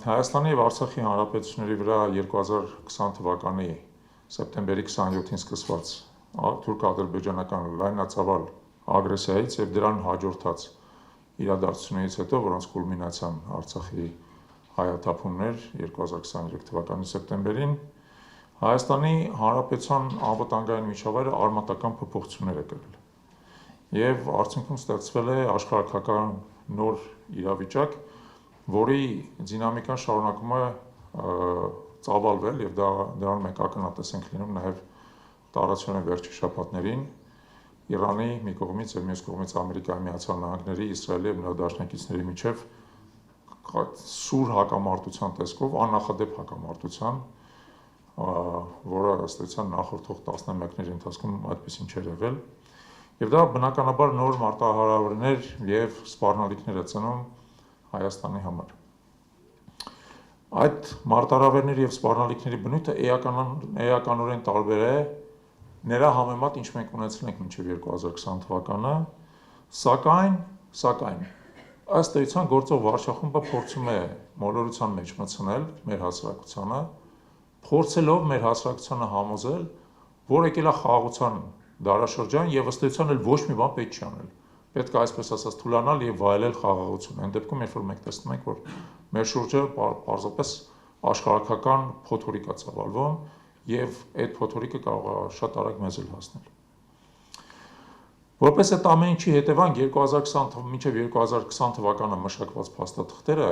Հայաստանի և Արցախի Հանրապետությունների վրա 2020 թվականի սեպտեմբերի 27-ին սկսված թուրք-ադրբեջանական լայնածավալ ագրեսիայից և դրան հաջորդած իրադարձություններից հետո, որոնց կուլմինացիան Արցախի հայաթափումն էր 2023 թվականի սեպտեմբերին, Հայաստանի Հանրապետության անվտանգային միջավայրը արմատական փոփոխություններ է կրել և արդյունքում ստեղծվել է աշխարհագրական նոր իրավիճակ, որի դինամիկան շարունակում է ծավալվել և դրան մենք ակնհայտ ենք լինում նաև տարածության վերջին շաբաթներին Իրանի մի կողմից և մյուս կողմից Ամերիկայի Միացյալ Նահանգների, Իսրայելի և նրա դաշնակիցների միջև սուր հակամարտության տեսքով, աննախադեպ հակամարտության, որը ըստ էության նախորդող տասնամյակների ընթացքում այդպիսին չէր եղել, և դա բնականաբար նոր մարտահրավերներ և սպառնալիքներ է ծնում Հայաստանի համար։ Այդ մարտահրավերների և սպառնալիքների բնույթը էականորեն տարբեր է նրա համեմատ, ինչ մենք ունեցել ենք մինչև 2020 թվականը, սակայն ըստ էության գործող վարչախումբը փորձում է մոլորության մեջ մտցնել մեր հասարակությանը, փորձելով մեր հասարակությանը համոզել, որ եկել է խաղաղության դարաշրջան և ըստ էության էլ ոչ մի բան պետք չի անել։ Պետք է այսպես ասած թուլանալ և վայելել խաղաղություն։ Այն դեպքում, երբ որ մենք տեսնում ենք, որ մեր շուրջը պարզապես աշխարհագրական փոթորիկ է ծավալվում և այդ փոթորիկը կարող է շատ արագ մեզ էլ հասնել։ Որպես այդ ամեն ինչի հետևանք 2020 մինչև 2020 թվականը մշակված փաստաթղթերը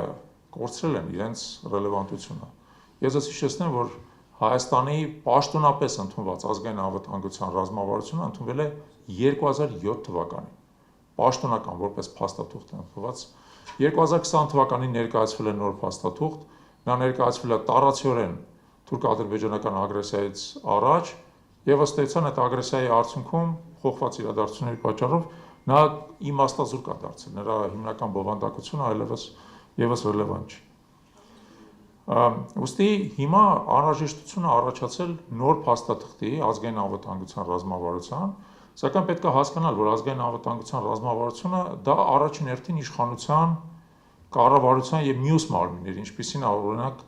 կորցրել են իրենց ռելևանտությունը։ Ես ձեզ հիշեցնեմ, որ Հայաստանի պաշտոնապես ընդունված ազգային անվտանգության ռազմավարությունը ընդունվել է 2007 թվականին, պաշտոնական որպես փաստաթուղթ է ընդունված։ 2020 թվականին ներկայացվել է նոր փաստաթուղթ, նա ներկայացվել է տարածիորեն թուրք-ադրբեջանական ագրեսիայից առաջ և ըստ էության այդ ագրեսիայի արդյունքում փոխված իրադարձությունների պատճառով նա իմաստազուրկ է դարձել, նրա հիմնական բովանդակությունը այլևս ևս ռելևանտ չի։ Ուստի հիմա անհրաժեշտություն է առաջացել նոր փաստաթղթի ազգային անվտանգության ռազմավարության, սակայն պետք է հասկանալ, որ ազգային անվտանգության ռազմավարությունը դա առաջին հերթին իշխանության, կառավարության և մյուս մարմինների, ինչպիսին է օրինակ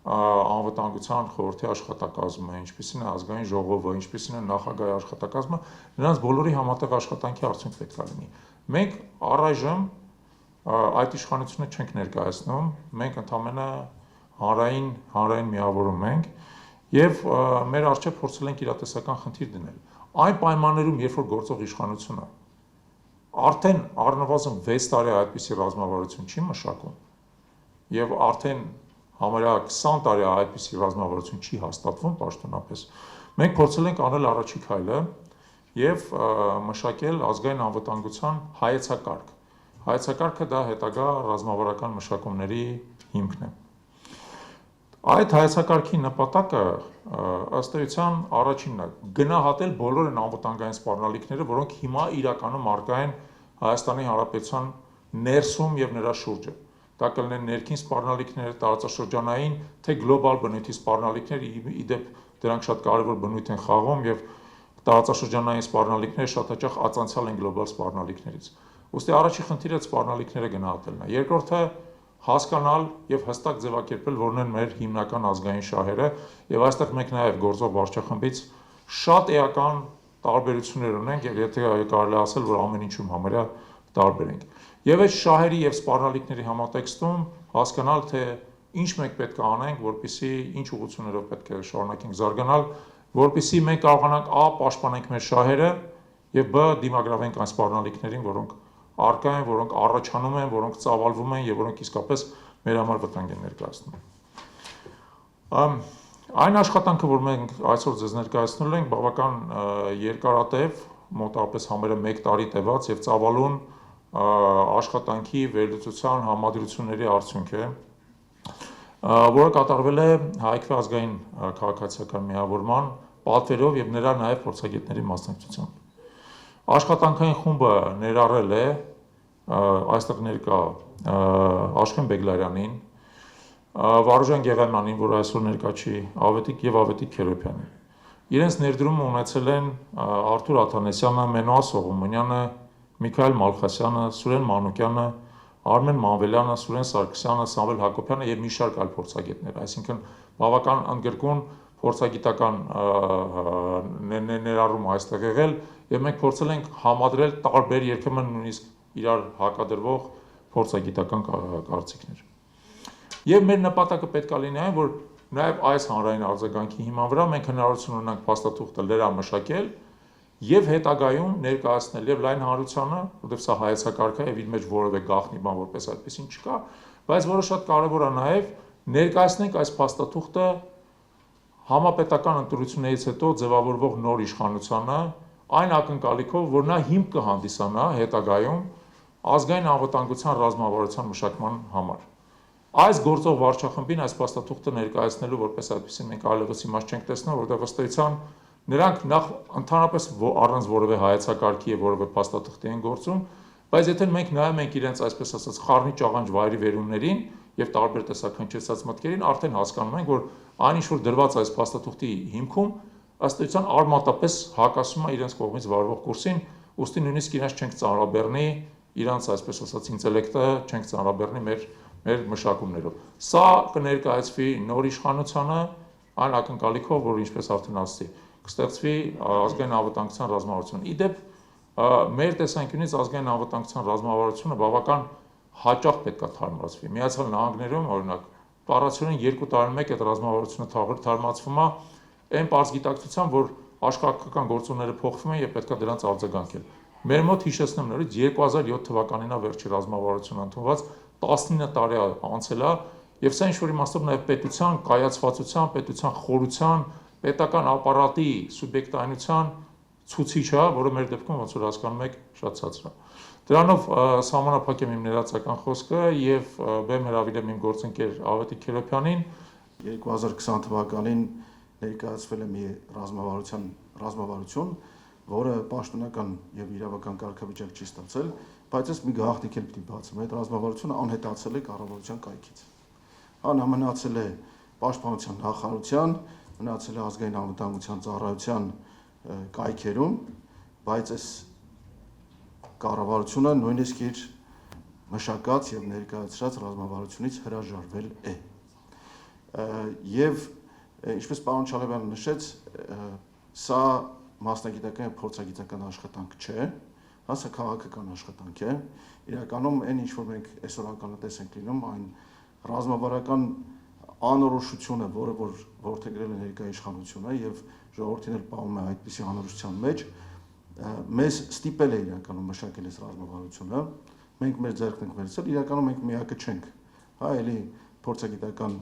անվտանգության խորհրդի աշխատակազմը, ինչպիսին է ազգային ժողովը, ինչպիսին է նախագահի աշխատակազմը, նրանց բոլորի համատեղ աշխատանքի արդյունք պետք է լինի։ Մենք առայժմ այդ իշխանությունը չենք ներկայացնում, մենք ընդամենը հանրային միավորում ենք և մեր առջև փորձել ենք իրատեսական խնդիր դնել։ Այն պայմաններում, երբ որ գործող իշխանությունը արդեն առնվազն 6 տարի այդպիսի ռազմավարություն չի մշակում և արդեն համարյա 20 տարի այդպիսի ռազմավարություն չի հաստատվում պաշտոնապես, մենք փորձել ենք անել առաջի քայլը և մշակել ազգային անվտանգության հայեցակարգ։ Հայեցակարգը դա հետագա ռազմավարական մշակումների հիմքն է։ Այդ հայեցակարգի նպատակը ըստ էության առաջինն է գնահատել բոլոր այն անվտանգային սպառնալիքները, որոնք հիմա իրականում առկա են Հայաստանի Հանրապետության ներսում և նրա շուրջը։ Դա կլինեն ներքին սպառնալիքներ, տարածաշրջանային, թե գլոբալ բնույթի սպառնալիքներ, իդեպ դրանք շատ կարևոր բնույթ են խաղում և տարածաշրջանային սպառնալիքները շատ հաճախ ածանցյալ են գլոբալ սպառնալիքներից։ Ուստի առաջի խնդիրը այդ սպառնալիքները գնահատելն է։ Երկրորդը հասկանալ և հստակ ձևակերպել, որն են մեր հիմնական ազգային շահերը, և այստեղ մենք նաև գործող վարչախմբից շատ էական տարբերություններ ունենք, և եթե կարելի է ասել, որ ամեն ինչում համարյա տարբեր ենք։ Եվ այդ շահերի և սպառնալիքների համատեքստում հասկանալ, թե ինչ մենք պետք է անենք, որպեսզի ինչ ուղղություններով պետք է շարունակենք զարգանալ, որպեսզի մենք կարողանանք ա. պաշտպանենք մեր շահերը և բ. դիմագրավենք այն սպառնալիքներին, որոնք առկա են, որոնք առաջանում են, որոնք ծավալվում են և որոնք իսկապես մեր համար վտանգ են ներկայացնում։ Այն աշխատանքը, որ մենք այսօր ձեզ ներկայացնելու ենք, բավական երկարատև, մոտավորապես համարյա 1 տարի տևած և ծավալուն աշխատանքի, վերլուծության, համադրությունների արդյունք է, որը կատարվել է Հայ ազգային քաղաքացիական միավորման պատվերով և նրա նաև փորձագետների մասնակցությամբ։ Աշխատանքային խումբը ներառել է այստեղ ներկա Աշխեն Բեգլարյանին, Վարուժան Գեղամյանին, որը այսօր ներկա չի, և Ավետիք Քերոբյանին։ Իրենց ներդրումը ունեցել են Արթուր Աթանեսյանը, Մենոա Սողոմոնյանը, Միքայել Մալխասյանը, Սուրեն Մանուկյանը, Արմեն Մանվելյանը, Սուրեն Սարգսյանը, Սամվել Հակոբյանը եւ մի շարք այլ փորձագետներ, այսինքն բավական ընդգրկուն փորձագիտական ներառում այստեղ եղել եւ մենք փորձել ենք համադրել տարբեր երբեմն նույնիսկ իրար հակադրվող փորձագիտական կարծիքներ։ Եվ մեր նպատակը պետք է լինի այն, որ նաեւ այս հանրային արձագանքի հիման վրա մենք հնարավորություն ունենք փաստաթուղթը լրամշակել եւ հետագայում ներկայացնել եւ լայն հանրությանը, որովհետեւ սա հայեցակարգ է եւ իր մեջ որևէ գաղտնի բան որպես այդպեսին չկա, բայց որը շատ կարեւոր է նաեւ ներկայացնենք այս փաստաթուղթը համապետական ընտրություններից հետո ձևավորվող նոր իշխանությանը այն ակնկալիքով, որ նա հիմք կհանդիսանա հետագայում ազգային անվտանգության ռազմավարության մշակման համար։ Այս գործող վարչախմբին այս փաստաթուղթը ներկայացնելու որպես այդպեսին մենք այլևս իմաստ չենք տեսնում, որովհետեւ ըստ էության նրանք նախ ընդհանրապես առանց որևէ հայեցակարգի եւ որևէ փաստաթղթի են գործում, բայց եթե մենք նայում ենք իրենց այսպես ասած խառնի ճաղանջ վայրի վերումներին եւ տարբեր տեսակ հնչեցած մտքերին, արդեն հասկանում ենք, որ այն ինչ որ դրված այս փաստաթուղթի հիմքում ըստ էության արմատապես հակասում է իրենց կողմից վարվող կուրսին, ուստի նույնիսկ իրենց չենք ծանրաբեռնի իրենց այսպես ասած ինտելեկտը, չենք ծանրաբեռնի մեր մշակումներով։ Սա կներկայացվի նոր իշխանությանը այն ակնկալիքով, որ ինչպես արդեն ասացի, կստեղծվի ազգային անվտանգության ռազմավարություն։ Իդեպ մեր տեսանկյունից ազգային անվտանգության ռազմավարությունը բավական հաճախ պետք է թարմացվի։ Միացյալ Նահանգներում օրինակ տարածորեն 2 տարին մեկ այդ ռազմավարությունը թարմացվում է այն պարզ գիտակցությամբ, որ աշխարհական գործոնները փոխվում են եւ պետք է դրանց արձագանքել։ Մեր մոտ հիշեցնեմ նորից 2007 թվականին է վերջի ռազմավարությունը ընդունված, 19 տարի անցել է եւ սա ինչ-որ իմաստով նաեւ պետության կայացվածության, պետության խորության, պետական ապարատի սուբյեկտայնության ցուցիչ է, որը մեր դեպքում ոնց որ հասկանում եք շատ ցածր է։ Դրանով սահմանափակեմ իմ ներածական խոսքը եւ բեմ հրավիրեմ իմ գործընկեր Ավետիք Քերոբյանին 2020 թվականին ներկայացվել է մի ռազմավարություն, որը պաշտոնական եւ իրավական կարգավիճակ չի ստացել, բայց ես մի գաղտնիք էլ պիտի բացեմ, այդ ռազմավարությունը անհետացել է կառավարության կայքից։ Նա մնացել է պաշտպանության նախարարության, մնացել է ազգային անվտանգության ծառայության կայքերում, բայց այս կառավարությունը նույնիսկ իր մշակած եւ ներկայացրած ռազմավարությունից հրաժարվել է։ Եվ ինչպես պարոն Չալեբյանը նշեց, սա մասնագիտական եւ փորձագիտական աշխատանք չէ, սա քաղաքական աշխատանք է։ Իրականում այն ինչ որ մենք այսօր ականատես ենք լինում, այն ռազմավարական անորոշությունը, որը որդեգրել է ներկայ իշխանությունը եւ ժողովրդին էլ պահում է այդպիսի անորոշության մեջ, մեզ ստիպել է իրականում մշակել այս ռազմավարությունը, մենք մեր ձեռքն ենք վերցրել, իրականում մենք միակը չենք, էլի փորձագիտական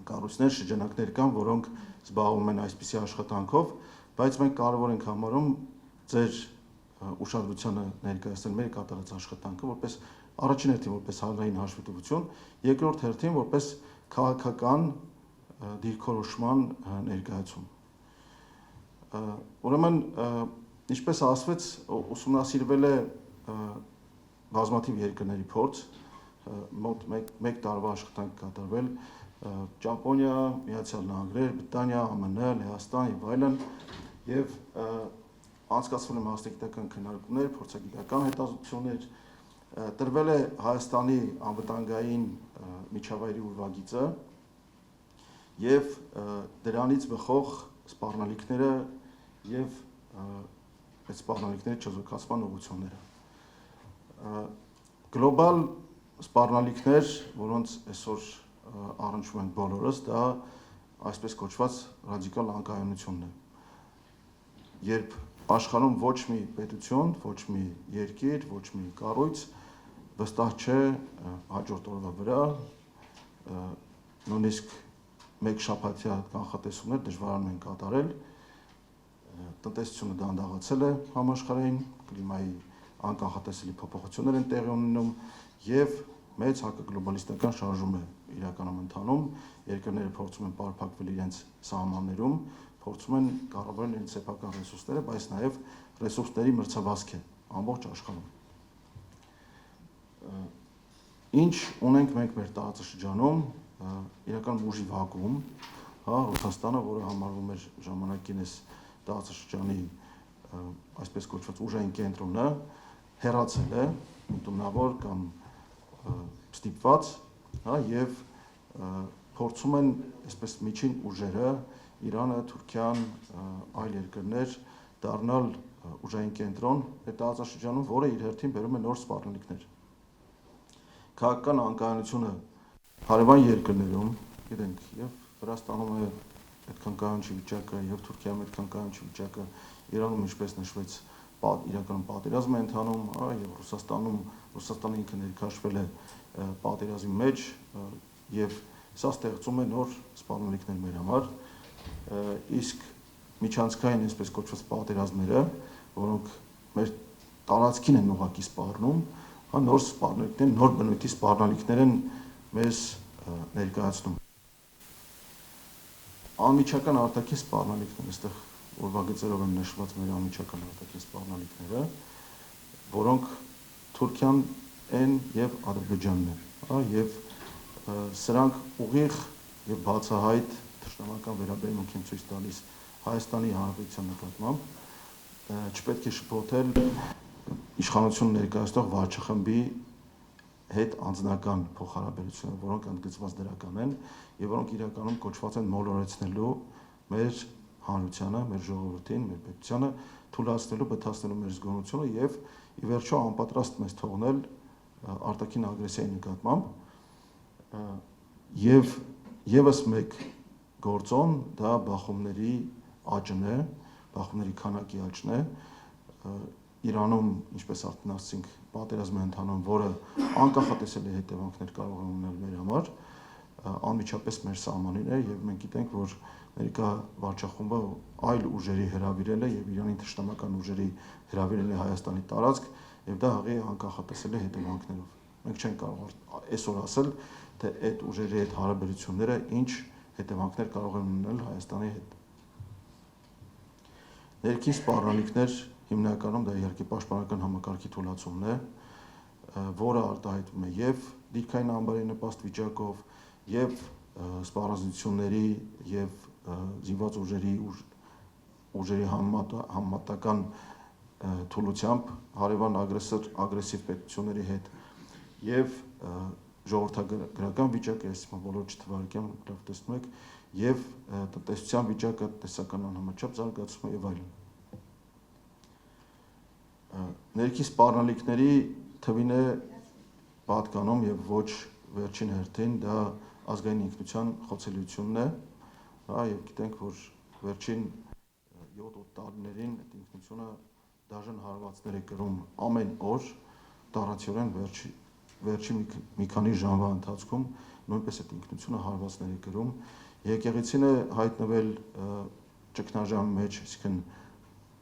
կառույցներ, շրջանակներ կան, որոնք զբաղվում են այսպիսի աշխատանքով, բայց մենք կարևոր ենք համարում ձեր ուշադրությանը ներկայացնել մեր կատարած աշխատանքը որպես առաջին հերթին որպես հանրային հաշվետվություն, երկրորդ հերթին որպես քաղաքական դիրքորոշման ներկայացում։ Ուրեմն ինչպես ասվեց, ուսումնասիրվել է բազմաթիվ երկրների փորձ, մոտ 1 տարվա աշխատանք կատարվել Ճապոնիա, Միացյալ Նահանգներ, Բրիտանիա, ԱՄՆ, Լեհաստան եւ այլն, եւ անցկացվել են մասնագիտական քննարկումներ, փորձագիտական հետազոտություններ, տրվել է Հայաստանի անվտանգային միջավայրի ուրվագիծը եւ դրանից բխող սպառնալիքները եւ այդ սպառնալիքների չեզոքացման ուղղությունները։ Գլոբալ սպառնալիքներ, որոնց այսօր առնչվում են բոլորս, դա այսպես կոչված ռադիկալ անկայունությունն է։ Երբ աշխարհում ոչ մի պետություն, ոչ մի երկիր, ոչ մի կառույց վստահ չէ հաջորդ օրվա վրա, նույնիսկ մեկ շաբաթյա կանխատեսումներ դժվարանում են կատարել, տնտեսությունը դանդաղացել է համաշխարհային, կլիմայի անկանխատեսելի փոփոխություններ են տեղի ունենում եւ մեծ հակագլոբալիստական շարժում է իրականում ընթանում, երկրները փորձում են պարփակվել իրենց սահմաններում, փորձում են կառավարել իրենց սեփական ռեսուրսները, բայց նաեւ ռեսուրսների մրցավազք է ամբողջ աշխարհում։ Ինչ ունենք մենք մեր տարածաշրջանում, իրականում ուժի վակուում, Ռուսաստանը, որը համարվում էր ժամանակին այս տարածաշրջանի այսպես կոչված ուժային կենտրոնը, հեռացել է, ընդունավոր կամ ստիպված, հա, եւ փորձում են այսպես միջին ուժերը Իրանը, Թուրքիան, այլ երկրներ դառնալ ուժային կենտրոն այդ տարածաշրջանում, որը իր հերթին բերում է նոր սպառնալիքներ։ Քաղաքական անկայունությունը հարևան երկրներում, գիտենք, եւ Վրաստանում է այդքան կայուն չի վիճակը, եւ Թուրքիայում այդքան կայուն չի վիճակը, Իրանում ինչպես նշվեց, իրականում պատերազմ է ընթանում, եւ Ռուսաստանը ինքը ներքաշվել է պատերազմի մեջ, եւ սա ստեղծում է նոր սպառնալիքներ մեր համար, իսկ միջանցքային այսպես կոչված պատերազմները, որոնք մեր տարածքին են ուղղակի սպառնում, հա, նոր սպառնալիքներ, նոր բնույթի սպառնալիքներ են մեզ ներկայացնում։ Անմիջական արտաքին սպառնալիքներ, այստեղ ուրվագծերով են նշված մեր անմիջական արտաքին սպառնալիքները, որոնք Թուրքիան են եւ Ադրբեջանն են, հա, եւ սրանք ուղիղ եւ բացահայտ թշնամական վերաբերմունք են ցույց տալիս Հայաստանի Հանրապետության նկատմամբ, չպետք է շփոթել իշխանություն ներկայացնող վարչախմբի հետ անձնական փոխհարաբերությունները, որոնք ընդգծված դրական են եւ որոնք իրականում կոչված են մոլորեցնելու մեր հանրությանը, մեր ժողովրդին, մեր պետությանը, թույլատնելու, բթացնելու մեր զգոնությունը եւ ի վերջո անպատրաստ մեզ թողնել արտաքին ագրեսիայի նկատմամբ եւ եւս մեկ գործոն դա բախումների աճն է, բախումների քանակի աճն է, Իրանում, ինչպես արդեն ասացինք, պատերազմ է ընթանում, որը անկախատեսելի հետևանքներ կարող է ունենալ մեր համար, անմիջապես մեր սահմանին է եւ մենք գիտենք, որ ներկա վարչախումբը այլ ուժերի հրավիրել է եւ Իրանի թշնամական ուժերի հրավիրել է Հայաստանի տարածք եւ դա հղի անկախատեսելի հետևանքներով։ Մենք չենք կարող այսօր ասել, թե այդ ուժերի հետ հարաբերությունները ինչ հետևանքներ կարող են ունենալ Հայաստանի հետ։ Ներքին սպառնալիքներ հիմնականում դա իհարկե պաշտպանական համակարգի թուլացումն է, որը արտահայտվում է եւ դիրքային ամբարի նպաստ վիճակով, եւ սպառազինությունների եւ զինված ուժերի համեմատական թուլությամբ հարևան ագրեսիվ պետությունների հետ եւ ժողովրդագրական վիճակը, ես բոլոր չթվարկեմ, լավ տեսնում եք, եւ տնտեսության վիճակը, տնտեսական անհամաչափ զարգացումը եւ այլն։ Ներքին սպառնալիքների թվին է պատկանում եւ ոչ վերջին հերթին դա ազգային ինքնության խոցելիությունն է, հա, եւ գիտենք, որ վերջին 7-8 տարիներին այդ ինքնությունը դաժան հարվածներ է կրում ամեն օր, տարածորեն վերջի մի քանի ժամվա ընթացքում նույնպես այդ ինքնությունը հարվածներ է կրում։ Եկեղեցին է հայտնվել ճգնաժամի մեջ, այսինքն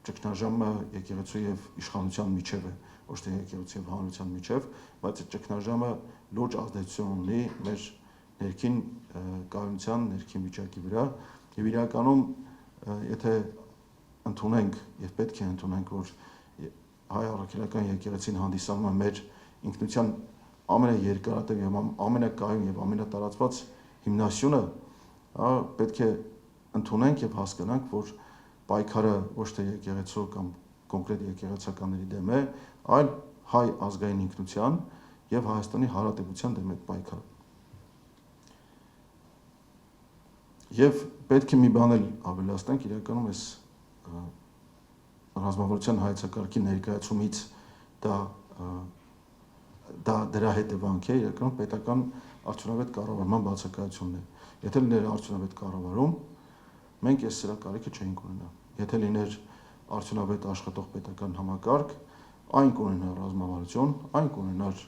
ճգնաժամը եկեղեցու եւ իշխանության միջև է, ոչ թե եկեղեցու եւ հանրության միջև, բայց այդ ճգնաժամը լուրջ ազդեցություն ունի մեր ներքին կայունության, ներքին վիճակի վրա եւ իրականում եթե ընդունենք եւ պետք է ընդունենք, որ հայ առաքելական եկեղեցին հանդիսանում է մեր ինքնության ամենաերկարատև եւ ամենակայուն եւ ամենատարածված հիմնասյունը, պետք է ընդունենք եւ հասկանանք, որ պայքարը ոչ թե եկեղեցու կամ կոնկրետ եկեղեցականների դեմ է, այլ հայ ազգային ինքնության եւ Հայաստանի Հանրապետության դեմ է պայքարը։ Եվ պետք է մի բան էլ ավելացնենք, իրականում այս ռազմավարության հայեցակարգի ներկայացումից դա դրա հետևանք է, իրականում պետական արդյունավետ կառավարման բացակայությունն է։ Եթե լիներ արդյունավետ կառավարում, մենք այս սրա կարիքը չէինք ունենա։ Եթե լիներ արդյունավետ աշխատող պետական համակարգ, այն կունենար ռազմավարություն, այն կունենար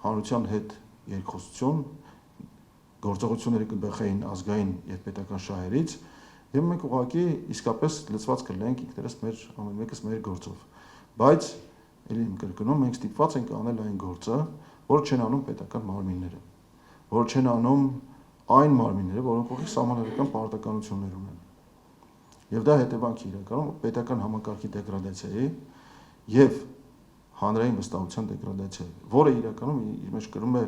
հանրության հետ երկխոսություն, գործողությունները կբխեին ազգային եւ պետական շահերից, եւ մենք ուղղակի իսկապես լծված կլինենք ինքներս մեր ամեն մեկս մեր գործով։ Բայց ելի իմ կրկնում, մենք ստիպված ենք անել այն գործը, որ չեն անում պետական մարմինները, որ չեն անում այն մարմինները, որոնք ուղղակի սահմանադրական պարտականություններ ունեն։ Եվ դա հետևանք է իրականում պետական համակարգի դեգրադացիայի եւ հանրային վստահության դեգրադացիայի, որը իրականում իր մեջ կրում է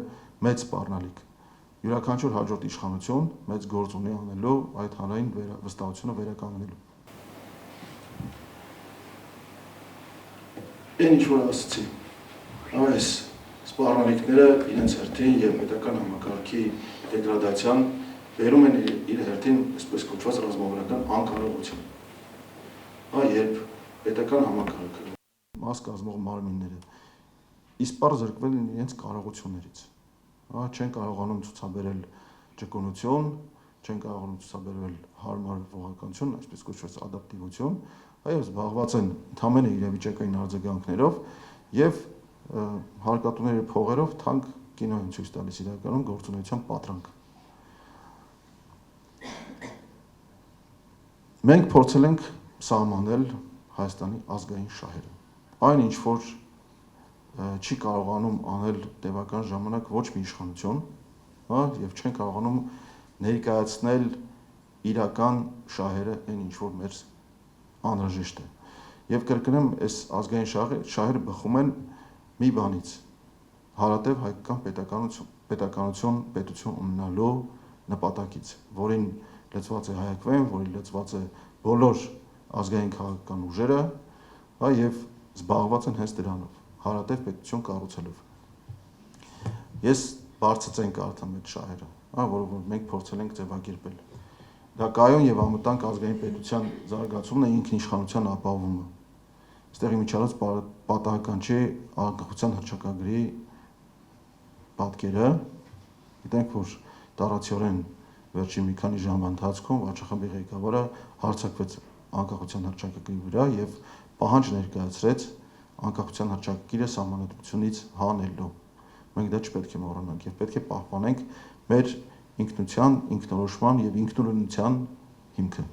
մեծ սպառնալիք։ Յուրաքանչյուր հաջորդ իշխանություն մեծ գործ ունի անելու այդ հանրային վստահությունը վերականգնելու։ Ինչ որ ասացի, այս սպառնալիքները իրենց հերթին եւ պետական համակարգի դեգրադացիան բերում են իր հերթին այսպես կոչված ռազմավարական անկարողություն։ Երբ պետական համակարգը մաս կազմող մարմինները իսպառ զրկվել են իրենց կարողություններից, չեն կարողանում ցուցաբերել ճկունություն, չեն կարողանում ցուցաբերել հարմար ողականություն, այսպես կոչված ադապտիվություն, այո, զբաղված են ընդհանրապես իրավիճակային արձագանքներով եւ հարկատուների փողերով թանկ կինո են ցույց տալիս իրականում գործունեության պատրանք։ Մենք փորձել ենք սահմանել Հայաստանի ազգային շահերը։ Այն ինչ որ չի կարողանում անել տևական ժամանակ ոչ մի իշխանություն, եւ չեն կարողանում ներկայացնել իրական շահերը, այն ինչ որ մեր անհրաժեշտ է։ Եվ կրկնեմ, այս ազգային շահերը բխում են մի բանից՝ հարատև հայկական պետություն ունենալու նպատակից, որին լծված է հայակվեն, որին լծված է բոլոր ազգային քաղաքական ուժերը, եւ զբաղված են հենց դրանով, հարատև պետություն կառուցելով։ Ես բարձրացեն կարդամ այդ շահերը, որով մենք փորձել ենք ձևակերպել։ Դա կայուն եւ անվտանգ ազգային պետության զարգացումն է ինքնիշխանության ապահովումը։ Այստեղ իմիջիալից պատահական չի անկախության հռչակագրի պատկերը։ Գիտենք, որ տարածիորեն վերջին մի քանի ժամվա ընթացքում վարչախմբի ղեկավարը հարձակվեց անկախության հռչակագրի վրա եւ պահանջ ներկայացրեց անկախության հռչակագիրը սահմանադրությունից հանելու։ Մենք դա չպետք է մոռանանք եւ պետք է պահպանենք մեր ինքնության, ինքնորոշման եւ ինքնուրույնության հիմքը։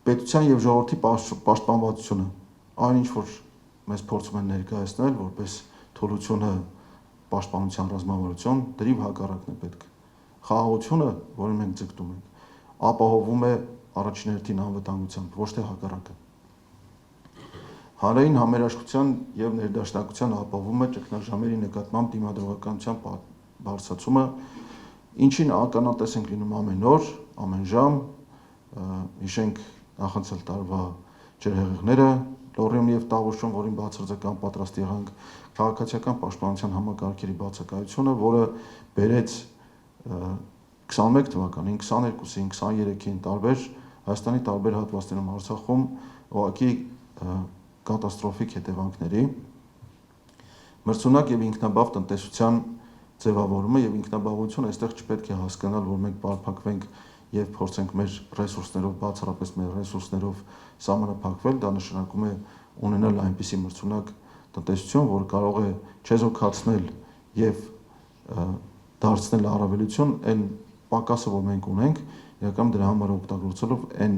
Պետության եւ ժողովրդի պաշտպանվածությունը, այն ինչ որ մեզ փորձում են ներկայացնել որպես թուլությունը պաշտպանության ռազմավարություն, դրիվ հակառակն է պետք։ Խաղաղությունը, որին մենք ձգտում ենք, ապահովում է առաջին հերթին անվտանգությամբ, ոչ թե հակառակը։ Հանրային համերաշխության եւ ներդաշնակության ապահովում է ճգնաժամերի նկատմամբ դիմադրողականության բարձրացումը, ինչին ականատես ենք լինում ամեն օր, ամեն ժամ, հիշենք նախանցել տարվա ջրհեղեղները Լոռիում եւ Տավուշում, որին բացարձակական պատրաստ եղանք, քաղաքացիական պաշտպանության համակարգերի բացակայությունը, որը բերեց 21 թվականին, 22-ին, 23-ին տարբեր Հայաստանի տարբեր հատվածներում Արցախում ուղղակի կատաստրոֆիկ հետևանքների, մրցունակ եւ ինքնաբավ տնտեսության ձևավորումը եւ ինքնաբավությունը այստեղ չպետք է հասկանալ, որ մենք պարփակվենք եւ փորձենք մեր ռեսուրսներով, բացառապես մեր ռեսուրսներով սահմանափակվել, դա նշանակում է ունենալ այնպիսի մրցունակ տնտեսություն, որ կարող է չեզոքացնել եւ դարձնել առավելություն այն պակասը, որ մենք ունենք, իրական դրա համար օգտագործելով այն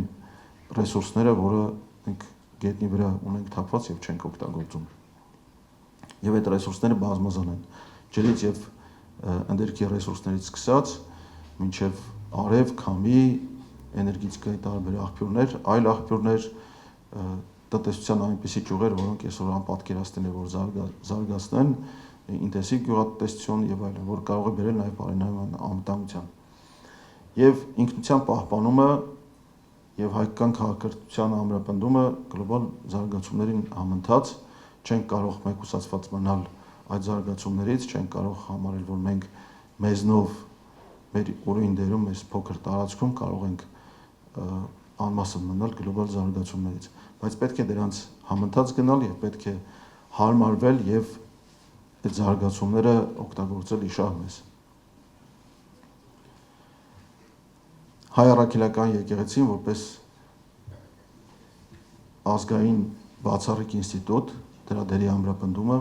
ռեսուրսները, որը մենք գետնի վրա ունենք թափված եւ չենք օգտագործում։ Եվ այդ ռեսուրսները բազմազան են, ջրից եւ ընդերքի ռեսուրսներից սկսած մինչև արև, քամի, էներգետիկայի տարբեր աղբյուրներ, այլ աղբյուրներ, տնտեսության այնպիսի ճյուղեր, որոնք այսօր անպատկերացնեն է, որ զարգացնեն ինտենսիվ գյուղատնտեսություն եւ այլն, որ կարող է բերել նաեւ բարենային անվտանգության։ Եվ ինքնության պահպանումը եւ հայկական քաղաքակրթության ամրապնդումը գլոբալ զարգացումներին համընթաց չենք կարող մեկուսացված մնալ այդ զարգացումներից, չենք կարող համարել, որ մենք մեզնով մեր ուրույն դերում, այս փոքր տարածքում կարող ենք անմասն մնալ գլոբալ զարգացումներից, բայց պետք է դրանց համընթաց գնալ եւ պետք է հարմարվել եւ այդ զարգացումները օգտագործել իշահ մեզ։ Հայ առաքելական եկեղեցին որպես ազգային բացառիկ ինստիտուտ, դրա դերի ամրապնդումը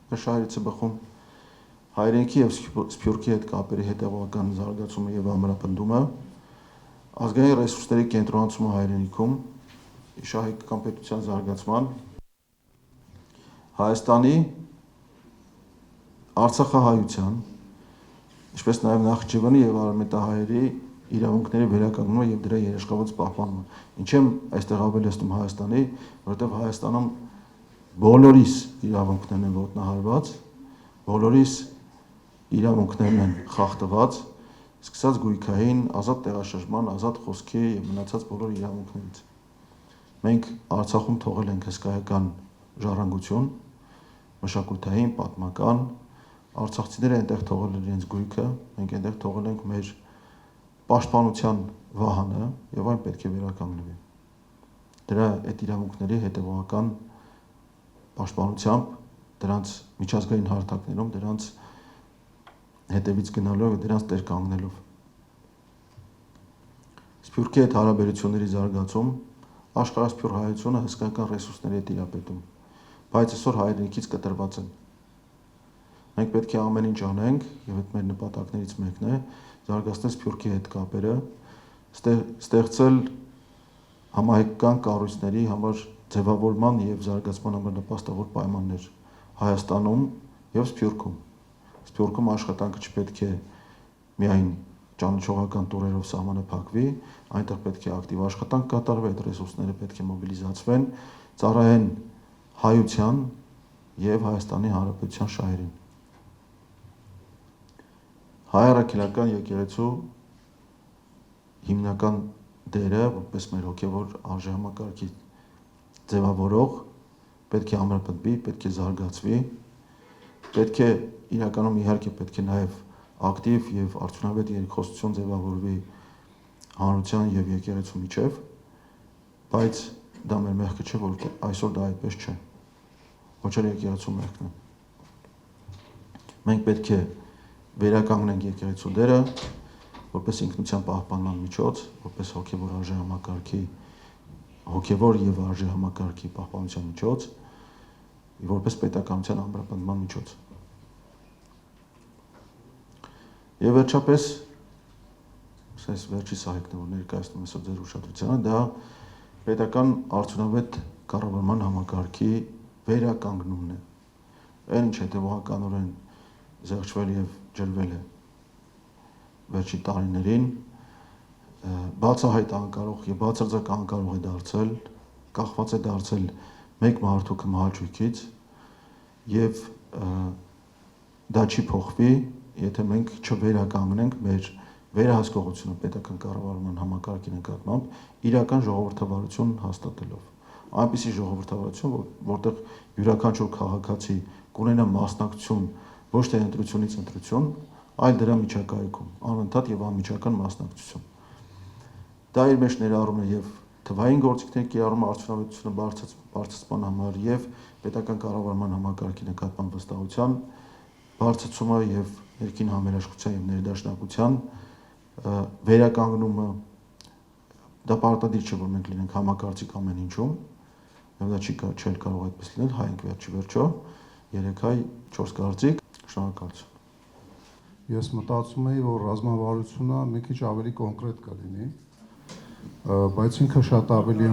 մեր շահերից է բխում, հայրենիքի եւ սփյուռքի հետ կապերի հետևողական զարգացումը եւ ամրապնդումը, ազգային ռեսուրսների կենտրոնացումը հայրենիքում, իշահայկական պետության զարգացման, Հայաստանի արցախահայության, ինչպես նաեւ Նախճիվանի եւ արմենտահայերի իրավունքների վերականգնումը եւ դրա երաշխավորած պահպանումը։ Ինչ եմ այստեղ ավելացնում Հայաստանի, որովհետեւ Հայաստանում բոլորիս իրավունքներն են ոտնահարված, բոլորիս իրավունքներն են խախտված, սկսած գույքային, ազատ տեղաշարժման, ազատ խոսքի եւ մնացած բոլոր իրավունքներից։ Մենք Արցախում թողել ենք հսկայական ժառանգություն, մշակութային, պատմական, արցախցիները այնտեղ թողել են իրենց գույքը, մենք այնտեղ թողել ենք մեր պաշտպանության վահանը եւ այն պետք է վերականգնվի։ Դրա այդ իրավունքների հետեւողական պաշտպանությամբ, դրանց միջազգային հարթակներում, դրանց հետևից գնալով եւ դրանց տեր կանգնելով։ Սփյուռքի հետ հարաբերությունների զարգացում, աշխարհասփյուռ հայությունը հսկայական ռեսուրսների է տիրապետում, բայց այսօր հայրենիքից կտրված են։ Մենք պետք է ամեն ինչ անենք եւ այդ մեր նպատակներից մեկն է զարգացնել Սփյուռքի հետ կապերը, ստեղծել համահայկական կառույցների համար ձևավորման եւ զարգացման համար նպաստավոր պայմաններ Հայաստանում եւ Սփյուռքում։ Սփյուռքում աշխատանքը չպետք է միայն ճանաչողական տուրերով սահմանը փակվի, այնտեղ պետք է ակտիվ աշխատանք կատարվի, այդ ռեսուրսները պետք է մոբիլիզացվեն, ծառայեն հայության եւ Հայաստանի Հանրապետության շահերին։ Հայ առաքելական եկեղեցու հիմնական դերը, որպես մեր հոգևոր արժեհամակարգի ձևավորող, պետք է ամրապնդվի, պետք է զարգացվի, պետք է իրականում իհարկե պետք է նաեւ ակտիվ եւ արդյունավետ երկխոսություն ձևավորվի հանրության եւ եկեղեցու միջեւ, բայց դա մեր մեղքը չէ, որ այսօր դա այդպես չէ։ Ոչ էլ եկեղեցու մեղքն է։ Մենք պետք է վերականգնենք եկեղեցու դերը, որպես ինքնության պահպանման միջոց, որպես հոգևոր արժեհամակարգի, հոգևոր եւ արժեհամակարգի պահպանության միջոց, որպես պետականության ամրապնդման միջոց։ Եվ վերջապես, այս վերջի սահիկն է, որ ներկայացնում եմ ձեր ուշադրությանը, դա պետական արդյունավետ կառավարման համակարգի վերականգնումն է։ Այն ինչ հետևողականորեն զեղչվել եւ ջրվել է վերջի տարիներին, բացահայտ անկարող եւ բացարձակ անկարող է դարձել, կախված է դարձել մեկ մարդու կմահաճույքից եւ դա չի փոխվի, եթե մենք չվերականգնենք մեր վերահսկողությունը պետական կառավարման համակարգի նկատմամբ իրական ժողովրդավարություն հաստատելով։ Այնպիսի ժողովրդավարություն, որտեղ յուրաքանչյուր քաղաքացի կունենա մասնակցություն ոչ թե ընտրությունից ընտրություն, այլ դրա միջակայքում, անընդհատ եւ անմիջական մասնակցություն։ Դա իր մեջ ներառում է եւ թվային գործիքների կիրառումը արդյունավետությունը բարձրացման համար եւ պետական կառավարման համակարգի նկատմամբ վստահության բարձրացումը եւ ներքին համերաշխության եւ ներդաշնակության վերականգնումը։ Դա պարտադիր չէ, որ մենք լինենք համակարծիք ամեն ինչում, եւ դա չի կարող այդպես լինել, հայ ենք վերջի վերջո, 3 հայ, 4 կարծիք, շնորհակալություն։ Ես մտածում էի, որ ռազմավարությունը մի քիչ ավելի կոնկրետ կլինի, բայց ինքը շատ ավելի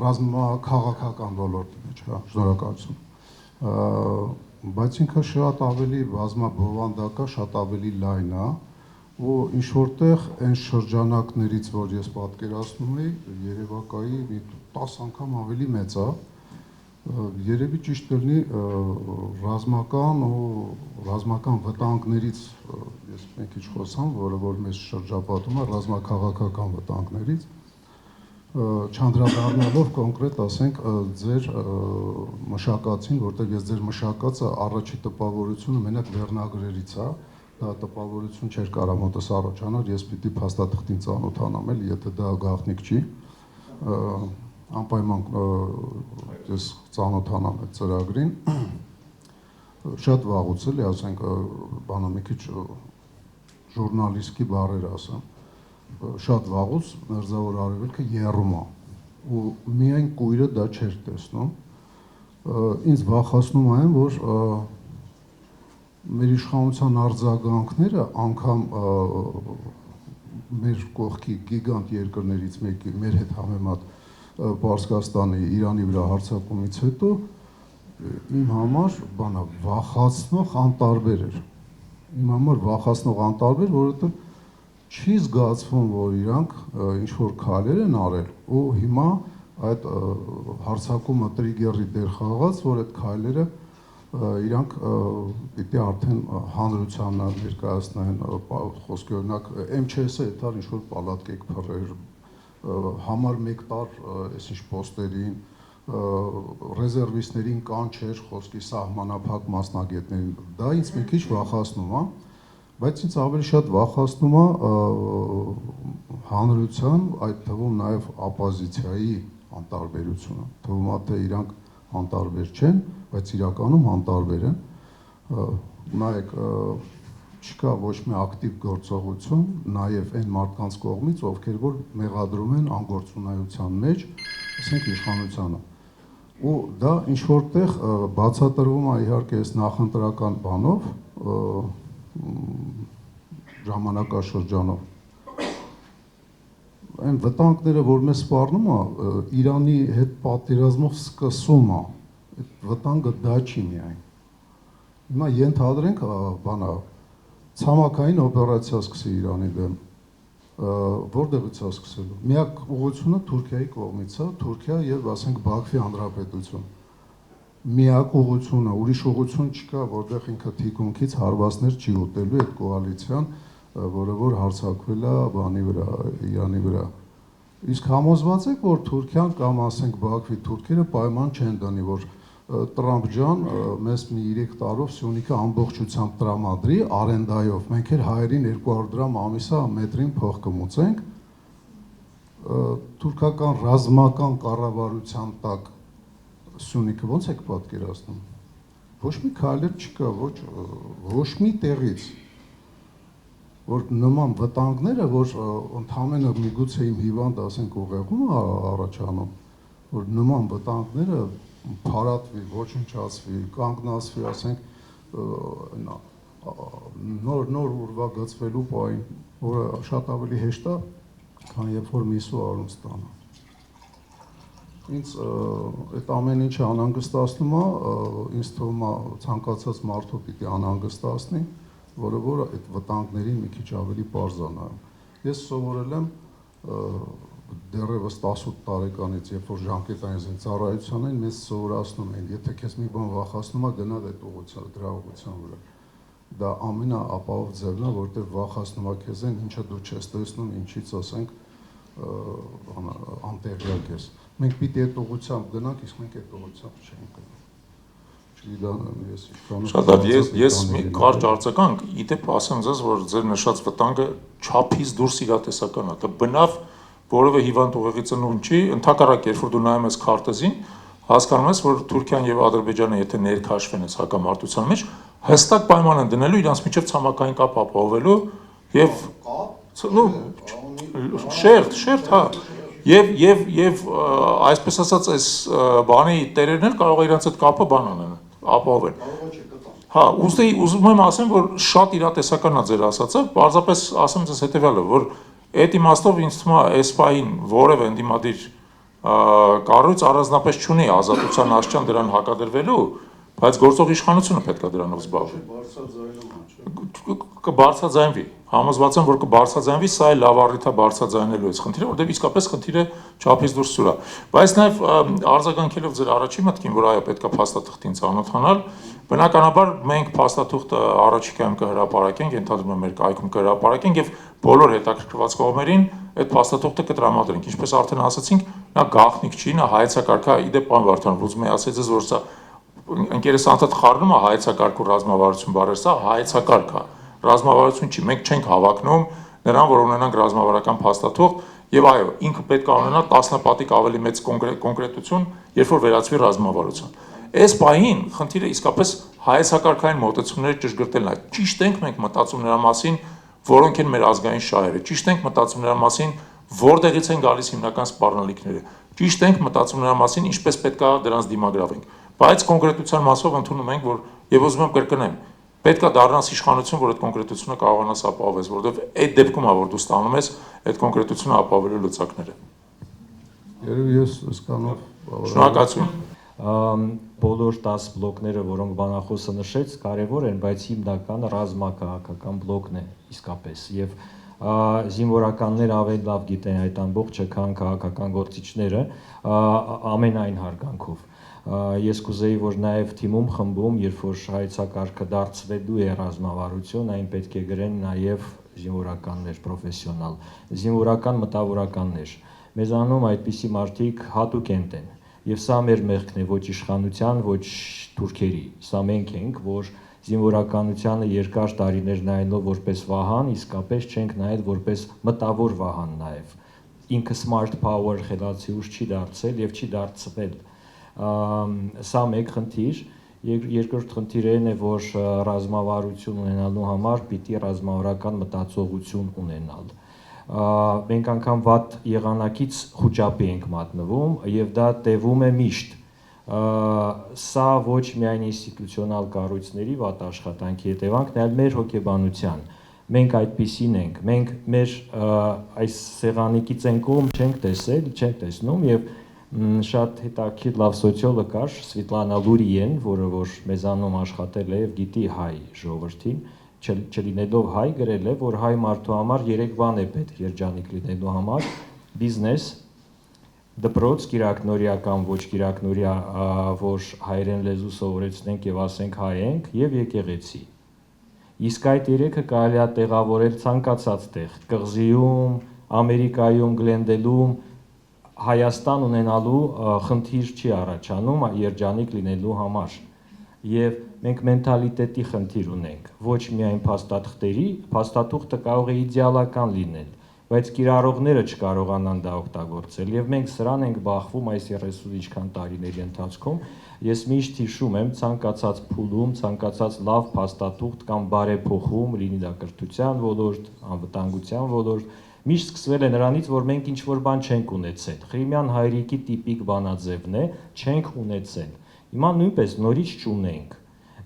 ռազմաքաղաքական ոլորտի մեջ, հա, շնորհակալություն։ Բայց ինքը շատ ավելի բազմաբովանդակ է, շատ ավելի լայն է, ու ինչ որտեղ այն շրջանակներից, որ ես պատկերացնում էի, Երևակայի մի 10 անգամ ավելի մեծ է, երևի ճիշտ կլինի ռազմական վտանգներից, ես մի քիչ խոսամ, որը որ մեզ շրջապատում է ռազմաքաղաքական վտանգներից, չանդրադառնալով կոնկրետ, ասենք, ձեր մշակածին, որտեղ ես ձեր մշակածը առաջի տպավորությունը մենակ վերնագրերից է, դա տպավորություն չէր կարա մոտս առաջանալ, ես պիտի փաստաթղթին ծանոթանամ էլ, եթե դա գաղտնիք չի, անպայման ես ծանոթանամ այդ ծրագրին, շատ վաղուց էլի, ասենք, բանը մի քիչ ժուրնալիստի բառեր ասեմ, շատ վաղուց Մերձավոր Արևելքը եռում է, ու միայն կույրը դա չէր տեսնում, ինձ վախեցնում այն, որ մեր իշխանության արձագանքները անգամ մեր կողքի գիգանտ երկրներից մեկի, մեր հետ համեմատ Պարսկաստանի, Իրանի վրա հարձակումից հետո իմ համար բանա վախացնող անտարբեր էր։ Իմ համար վախացնող անտարբեր, որովհետև չի զգացվում, որ իրանք ինչ-որ քայլեր են արել ու հիմա այդ հարձակումը տրիգերի դեր խաղաց, որ այդ քայլերը իրանք պիտի արդեն հանրությանը ներկայացնեն, խոսքի օրինակ MÇS-ը այդտար ինչ-որ պալատկեք փռեր, համար մեկ տար այսինչ պոստերին, ռեզերվիստներին կանչեր խոսքի սահմանափակ մասնագետներին, դա ինձ մի քիչ վախացնում է, բայց ինձ ավելի շատ վախացնում է հանրության, այդ թվում նաև ապոզիցիայի անտարբերությունը, թվում է թե իրանք անտարբեր չեն, բայց իրականում անտարբեր են, նայեք, չկա ոչ մի ակտիվ գործողություն, նաև այն մարդկանց կողմից, ովքեր որ մեղադրում են անգործունայության մեջ, ասենք իշխանությանը։ Ու դա ինչ որտեղ բացատրվում է իհարկե այս նախընտրական բանով, ժամանակաշրջանով։ Այն վտանգները, որ մեզ սպառնում է, Իրանի հետ պատերազմով սկսում է, այդ վտանգը դա չի միայն։ Հիմա ենթադրենք բանա, ցամաքային օպերացիա սկսի Իրանի դեմ, որտեղից է սկսելու։ Միակ ուղղությունը Թուրքիայի կողմից է, Թուրքիա եւ ասենք Բաքվի Հանրապետություն։ Միակ ուղղությունը, ուրիշ ուղղություն չկա, որտեղ ինքը թիկունքից հարվածներ չի ուտելու այդ կոալիցիան, որը որ հարձակվել է բանի վրա, Իրանի վրա։ Իսկ համոզված եք, որ Թուրքիան կամ ասենք Բաքվի թուրքերը պայման չեն դնի, որ Տրամփ ջան, մեզ մի 3 տարով Սյունիքը ամբողջությամբ տրամադրի արենդայով, մենք էլ հայերին 200 դրամ ամիսա մետրին փող կմուծենք, թուրքական ռազմական կառավարության տակ Սյունիքը ո՞նց եք պատկերացնում։ Ոչ մի քայլեր չկա, ոչ մի տեղից, որ նման վտանգները, որ ընդհանրապես միգուցե իմ հիվանդ ասենք ուղեղում է առաջանում, որ նման վտանգները փարատվի, ոչնչացվի, կանգնացվի, ասենք նոր ուրվագծվելու պահին, որը շատ ավելի հեշտ է, քան երբ որ միսու արուն ստանա։ Ինձ այդ ամեն ինչը անհանգստացնում է, ինձ թվում է ցանկացած մարդու պիտի անհանգստացնի, որը որ այդ վտանգներին մի քիչ ավելի պարզ է նայում։ Ես սովորել եմ դեռևս 18 տարեկանից, երբ որ ժամկետային զինծառայության էին, մեզ սովորացնում էին, եթե քեզ մի բան վախացնում է, գնա այդ ուղղության, դրա ուղղության վրա։ Դա ամենաապահով ձևն է, որտեղ վախացնում է քեզ այն, ինչը դու չես տեսնում, ինչից ասենք անտեղյակ ես։ Մենք պիտի այդ ուղղությամբ գնանք, իսկ մենք այդ ուղղությամբ չենք գնա։ Շատ լավ, ես մի կարճ արձագանք, իդեպ ասեմ ձեզ, որ ձեր նշած վտանգը չափից դուրս իրատեսական է, դա բնավ որևէ հիվանդ ուղեղի ծնունդ չի, ընդհակառակ երբ որ դու նայում ես քարտեզին, հասկանում ես, որ Թուրքիան եւ Ադրբեջանը եթե ներքաշվեն այս հակամարտության մեջ, հստակ պայման են դնելու իրանց միջև ցամաքային կապ ապահովելու եւ շերտ, հա։ Եվ այսպես ասած այս բանի տերերն էլ կարող է իրանց այդ կապը բան անեն, ապահովեն։ Հա, ուզում եմ ասեմ, որ շատ իրատեսական է ձեր ասածը, պարզապես ասեմ ձեզ հետեւյալը, որ այդ իմաստով ինձ թվում է այս պահին որևէ ընդդիմադիր կառույց առանձնապես չունի ազատության աշճան դրան հակադրվելու, բայց գործող իշխանությունը պետք է դրանով զբաղվի։ Կբարձրաձայնվի, համոզված եմ, որ կբարձրաձայնվի, սա է լավ առիթ է բարձրաձայնելու այս խնդիրը, որտեղ իսկապես խնդիրը չափից դուրս ծուր է։ Բայց նաև արձագանքելով ձեր առաջի մտքին, որ այո, պետք է փաստաթղթին ծանոթանալ, բնականաբար մենք փաստաթուղթը առաջիկայում կհրապարակենք, ենթադրում եմ մեր կայքում կհրապարակենք եւ բոլոր հետաքրքրված կողմերին այդ փաստաթուղթը կտրամադրենք։ Ինչպես արդեն ասացինք, նա գաղտնիք չի, նա հայեցակարգ է, իդեպ պարոն Վարդանov, ուզում եմ ասել ձեզ, որ սա ընկերս անդադ խառնում է հայեցակարգ ու ռազմավարություն բառերը, սա հայեցակարգ է, ռազմավարություն չի, մենք չենք հավակնում նրան, որ ունենանք ռազմավարական փաստաթուղթ եւ այո, ինքը պետք է ունենա 10 պատիկ ավելի մեծ կոնկրետություն, երբ որ վերածվի ռազմավարության։ Այս պահին խնդիրը իսկապես հայեցակարգային մոտեցումները ճշգրտելն է։ Ճիշտ ենք մենք մտածում նրա մասին, որոնք են մեր ազգային շահերը։ Ճիշտ ենք մտածում նրա մասին, որտեղից են գալիս հիմնական սպառնալիքները։ Ճիշտ ենք մտածում նրա մասին, ինչպես պետք է դրանց դիմագրավենք։ Բայց կոնկրետության մասով ընդունում ենք, որ եւ ուզում եմ կրկնեմ, պետք է դառնաս իշխանություն, որ այդ կոնկրետությունը կարողանաս ապահովես, որովհետեւ այդ դեպքում է, որ դու ստանում ես այդ կոնկրետությունը ապահովելու լծակները։ Երևի ես հասկանով Շնորհակալություն։ Բոլոր 10 բլոկները, որոնք բանախոսը նշեց, կարևոր են, բայց հիմնական ռազմաքաղաքական բլոկն է իսկապես եւ զինվորականները ավելի լավ գիտեն այդ ամբողջը, քան քաղաքական գործիչները ամենայն հարգանքով։ Ես կուզեի, որ նաև թիմում խմբում, երբ որ հայեցակարգը դարձվելու է ռազմավարություն, այն պետք է գրեն նաև զինվորականներ, պրոֆեսիոնալ, զինվորական մտավորականներ։ Մեզանում այդպիսի մարդիկ հատուկ են։ Եվ սա մեր մեղքն է, ոչ իշխանության, ոչ թուրքերի։ Սա մենք ենք, որ զինվորականությանը երկար տարիներ նայելով որպես վահան, իսկապես չենք նայել որպես մտավոր վահան նաև։ Ինքը smart power խելացի ուժ չի դարձել եւ չի դարձվել։ Սա մեկ խնդիր, երկրորդ խնդիրն է, որ ռազմավարություն ունենալու համար պիտի ռազմավարական մտածողություն ունենալ։ Մենք անգամ վատ եղանակից խոճապի ենք մատնվում եւ դա տևում է միշտ։ Սա ոչ միայն ինստիտուցիոնալ կառույցների վատ աշխատանքի հետևանքն է, այլ մեր հոգեբանության։ Մենք այդպիսին ենք, մենք մեր այս սեղանիկից են կողմ չենք տեսել, չենք տեսնում եւ շատ հետաքրքիր լավ սոցիոլոգ կար Սվետլանա Լուրիեն, որը որ մեզանում աշխատել է եւ գիտի հայ ժողովրդին, չլինելով հայ գրել է, որ հայ մարդու համար 3 բան է պետք երջանիկ լինելու համար՝ բիզնես, դպրոց, կիրակնորիա կամ ոչ կիրակնորիա, որ հայերեն լեզու սովորեցնենք եւ ասենք հայ ենք, եւ եկեղեցի։ Իսկ այդ 3-ը կարելի է տեղավորել ցանկացած տեղ՝ Կղզիում, Ամերիկայում, Գլենդելում, Հայաստան ունենալու խնդիր չի առաջանում երջանիկ լինելու համար։ Եվ մենք մենթալիտետի խնդիր ունենք, ոչ միայն փաստաթղթերի, փաստաթուղթը կարող է իդեալական լինել, բայց կիրառողները չկարողանան դա օգտագործել եւ մենք սրան ենք բախվում այս 30 ինչքան տարիների ընթացքում։ Ես միշտ հիշում եմ ցանկացած փուլում, ցանկացած լավ փաստաթուղթ կամ բարեփոխում, լինի դա կրթության ոլորտ, անվտանգության ոլորտ, միշտ սկսվել է նրանից, որ մենք ինչ-որ բան չենք ունեցել։ Ղրիմյան հայրիկի տիպիկ բանաձևն է, չենք ունեցել։ Հիմա նույնպես նորից չունենք։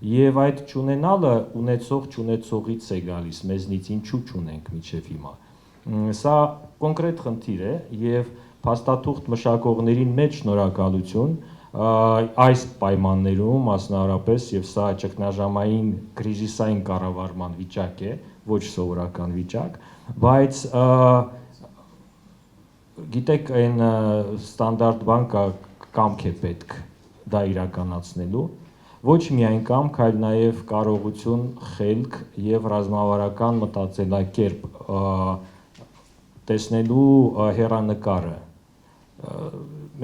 Եվ այդ չունենալը ունեցողից է գալիս, մեզնից ինչու չունենք մինչև հիմա։ Սա կոնկրետ խնդիր է եւ փաստաթուղթ մշակողներին մեծ շնորհակալություն այս պայմաններում մասնավորապես եւ սա ճգնաժամային կրիզիսային կառավարման վիճակ է, ոչ սովորական վիճակ, բայց գիտեք այն ստանդարտ բան կա, կամք է պետք դա իրականացնելու, ոչ միայն կամք, այլ նաեւ կարողություն, խելք եւ ռազմավարական մտածելակերպ տեսնելու հեռանկարը։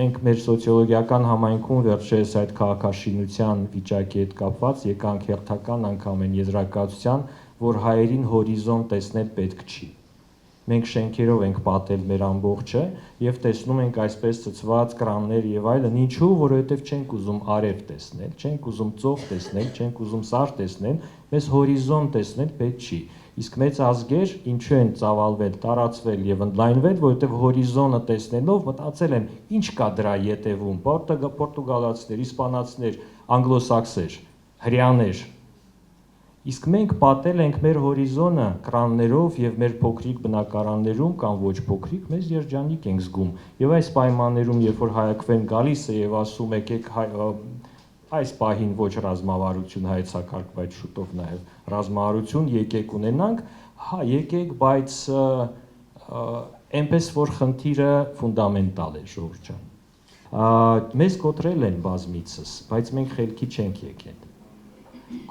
Մենք մեր սոցիոլոգիական համայնքում վերջերս այդ քաղաքաշինության վիճակի հետ կապված եկանք հերթական անգամ այն եզրակացության, որ հայերին հորիզոն տեսնել պետք չի։ Մենք շենքերով ենք պատել մեր ամբողջը եւ տեսնում ենք այսպես ծծված կրաններ եւ այլն, ինչու, որովհետեւ չենք ուզում արև տեսնել, չենք ուզում ծով տեսնել, չենք ուզում սար տեսնել, մեզ հորիզոն տեսնել պետք չի։ Իսկ մեծ ազգեր ինչու են ծավալվել, տարածվել եւ ընդլայնվել, որովհետեւ հորիզոնը տեսնելով մտածել են, ինչ կա դրա ետևում, պորտուգալացիներ, իսպանացիներ, անգլոսաքսեր, հրեաներ։ Իսկ մենք պատել ենք մեր հորիզոնը կրաններով եւ մեր փոքրիկ բնակարաններում կամ ոչ փոքրիկ մեզ երջանիկ ենք զգում։ Եվ այս պայմաններում, երբ որ հայակվեն գալիս է եւ ասում եկեք այս պահին ոչ ռազմավարություն հայեցակարգ, բայց շուտով նաեւ ռազմավարություն եկեք ունենանք, հա եկեք, բայց այնպես որ խնդիրը ֆունդամենտալ է, Ժորժ ջան։ Մեզ կոտրել են բազմիցս, բայց մենք խելքի չենք եկել։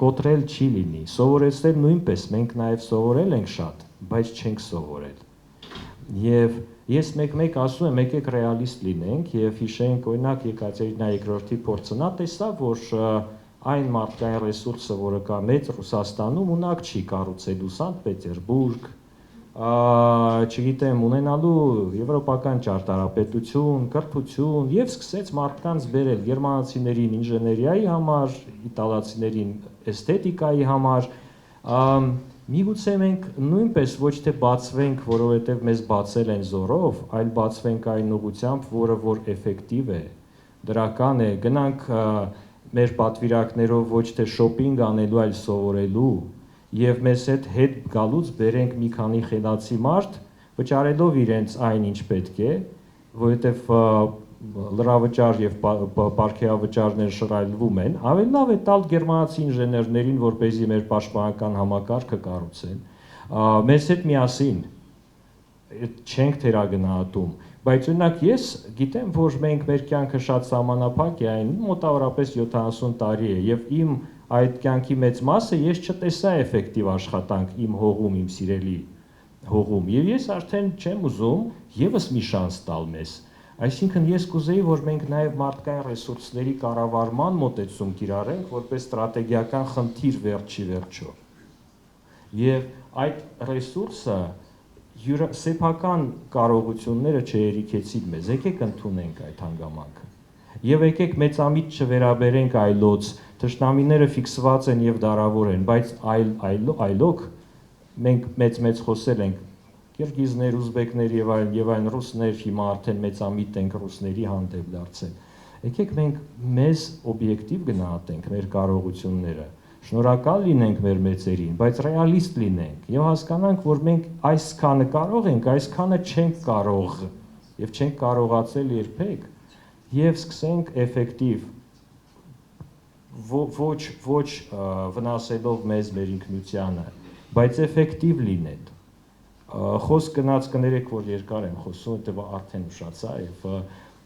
Կոտրել չի լինի, սովորեցնել նույնպես, մենք նաև սովորել ենք շատ, բայց չենք սովորել։ Եվ ես մեկ-մեկ ասում եմ, եկեք ռեալիստ լինենք եւ հիշենք, օրինակ Եկատերինա II-ի փորձը, նա տեսավ, որ այն մարդկային ռեսուրսը, որը կա մեծ Ռուսաստանում, ունակ չի կառուցելու Սանտ Պետերբուրգ, չգիտեմ, ունենալու եվրոպական ճարտարապետություն, կրթություն եւ սկսեց մարդկանց բերել գերմանացիներին ինժեներիայի համար, իտալացիներին էսթետիկայի համար, միգուցե մենք նույնպես ոչ թե բացվենք, որովհետեւ մեզ բացել են զորով, այլ բացվենք այն ուղղությամբ, որը որ էֆեկտիվ է, դրական է, գնանք մեր պատվիրակներով ոչ թե շոփինգ անելու, այլ սովորելու եւ մեզ հետ գալուց բերենք մի քանի խելացի մարդ, վճարելով իրենց այն ինչ պետք է, որովհետեւ լրավճար եւ պարգևավճարներ շռայլվում են, ավելի լավ է տալ գերմանացի ինժեներներին, որպեսզի մեր պաշտպանական համակարգը կառուցեն։ Մեզ հետ միասին չենք թերագնահատում, բայց օրինակ ես գիտեմ, որ մենք մեր կյանքը շատ սահմանափակ է, այն մոտավորապես 70 տարի է եւ իմ այդ կյանքի մեծ մասը ես չտեսա էֆեկտիվ աշխատանք իմ հողում, իմ սիրելի հողում եւ ես արդեն չեմ ուզում եւս մի շանս տալ մեզ։ Այսինքն ես կուզեի, որ մենք նաև մարդկային ռեսուրսների կառավարման մոտեցում կիրառենք որպես ստրատեգիական խնդիր վերջի վերջո։ Եվ այդ ռեսուրսը սեփական կարողությունները չերիքեցին մեզ, եկեք ընդունենք այդ հանգամանքը։ Եվ եկեք մեծամիտ չվերաբերենք այլոց, թշնամիները ֆիքսված են եւ դարավոր են, բայց այլոք մենք մեծ խոսել ենք կիրգիզներ, ուզբեկներ եւ այլն ռուսներ, հիմա արդեն մեծամիտ ենք ռուսների հանդեպ դարձել։ Եկեք մենք մեզ օբյեկտիվ գնահատենք մեր կարողությունները, շնորհակալ լինենք մեր մեծերին, բայց ռեալիստ լինենք եւ հասկանանք, որ մենք այսքանը կարող ենք, այսքանը չենք կարող եւ չենք կարողացել երբեք եւ սկսենք էֆեկտիվ ոչ վնասելով մեզ մեր ինքնությանը, բայց էֆեկտիվ լինել։ Խոսք գնաց կներեք, որ երկար եմ խոսում, որտեղ արդեն ուշացա եւ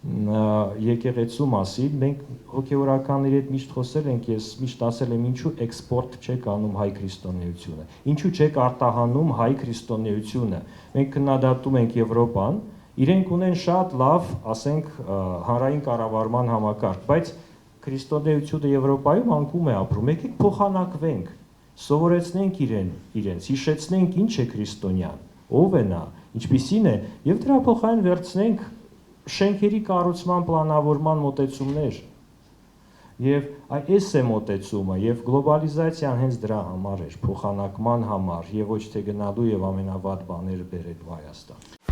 եկեղեցու մասին մենք հոգեվորականների հետ միշտ խոսել ենք, ես միշտ ասել եմ, ինչու էքսպորտ չեք անում հայ քրիստոնեությունը, ինչու չեք արտահանում հայ քրիստոնեությունը։ Մենք քննադատում ենք Եվրոպան, իրենք ունեն շատ լավ, ասենք, հանրային կառավարման համակարգ, բայց քրիստոնեությունը Եվրոպայում անկում է ապրում։ Եկեք փոխանակվենք, սովորեցնենք իրենց, հիշեցնենք ինչ է քրիստոնյան, ով է նա, ինչպիսին է, եւ դրա փոխարեն վերցնենք շենքերի կառուցման պլանավորման մոտեցումներ։ Եվ այս է մոտեցումը, եւ գլոբալիզացիան հենց դրա համար էր, փոխանակման համար, եւ ոչ թե գնալու եւ ամենավատ բաները բերել Հայաստան։